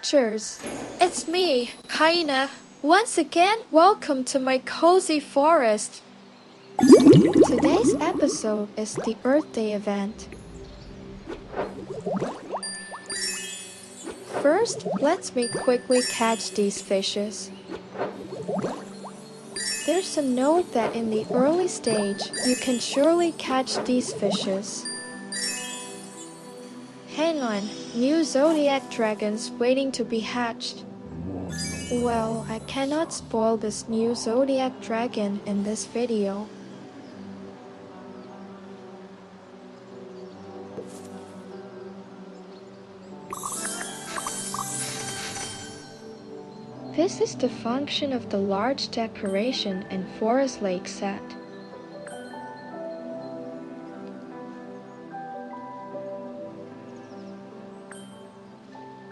pictures. It's me, Hyena. Once again, welcome to my cozy forest. Today's episode is the Earth Day event. First, let me quickly catch these fishes. There's a note that in the early stage, you can surely catch these fishes. Hang on, new zodiac dragons waiting to be hatched. Well, I cannot spoil this new zodiac dragon in this video. This is the function of the large decoration in Forest Lake set.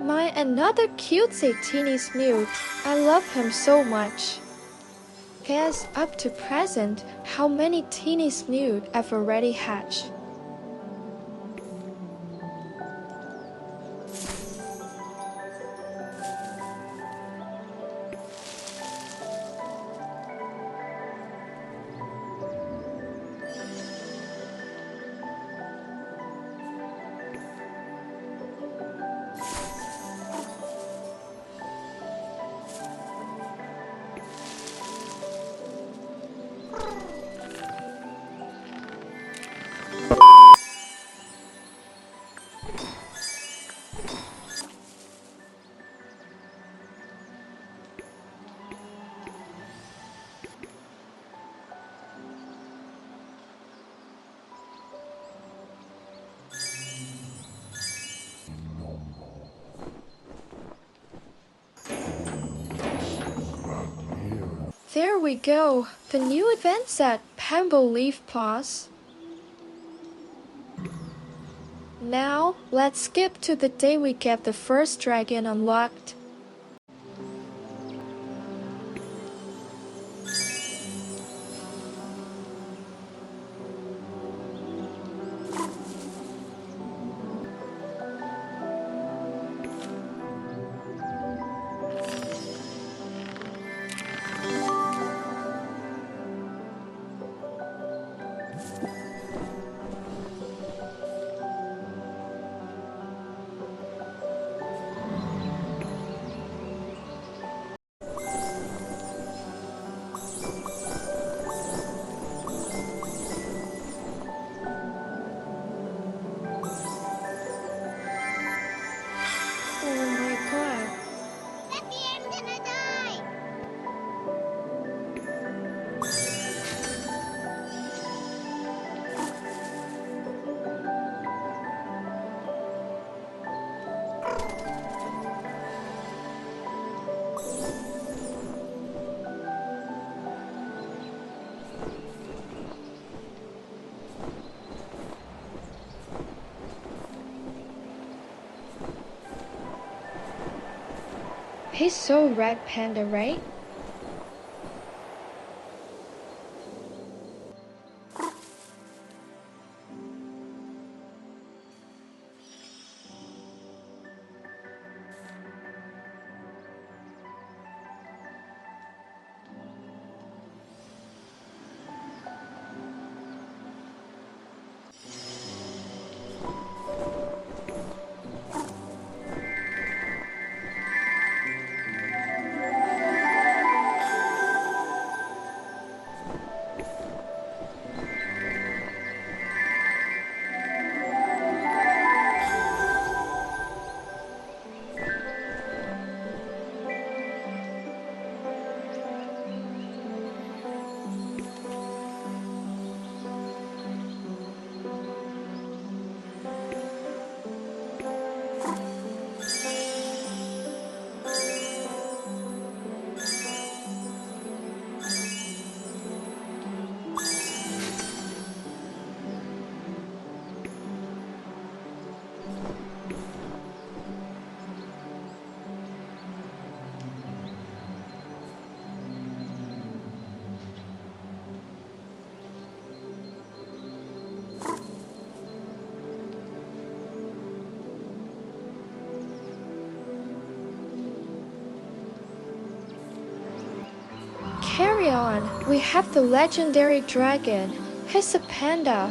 My another cutesy teeny snoot. I love him so much. Guess up to present how many teeny snoot I've already hatched. There we go, the new event set, Pambo Leafpaws. Now, let's skip to the day we get the first dragon unlocked. Oh my god. He's so red panda, right? we have the legendary dragon. He's a panda.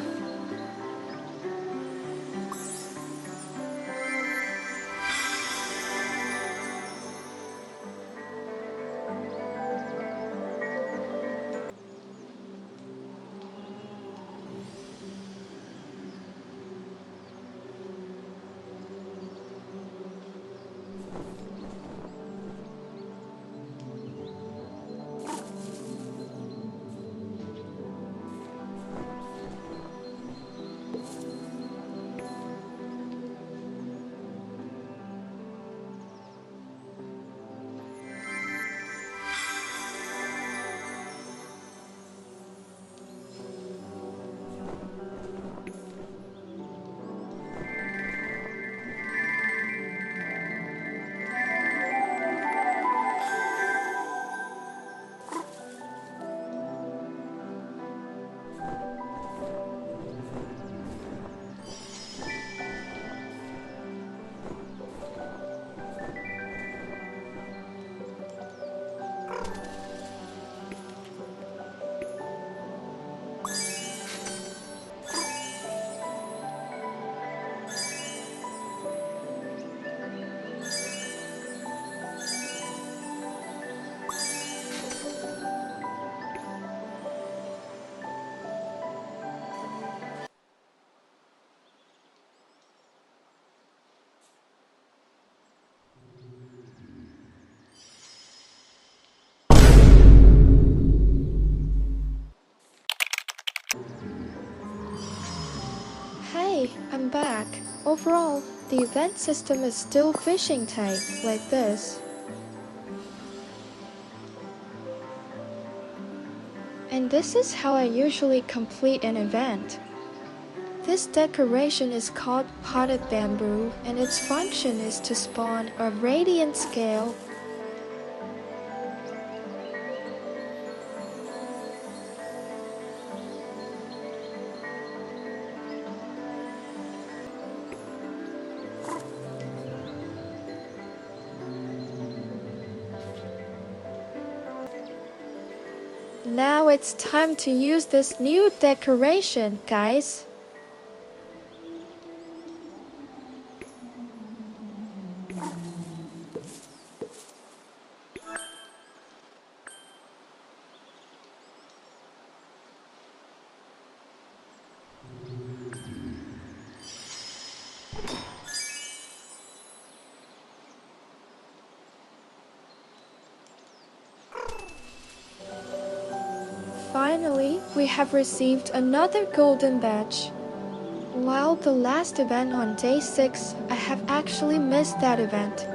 Hey, I'm back. Overall, the event system is still fishing tight, like this. And this is how I usually complete an event. This decoration is called potted bamboo, and its function is to spawn a radiant scale. Now it's time to use this new decoration, guys. Finally, we have received another golden badge. While the last event on day 6, I have actually missed that event.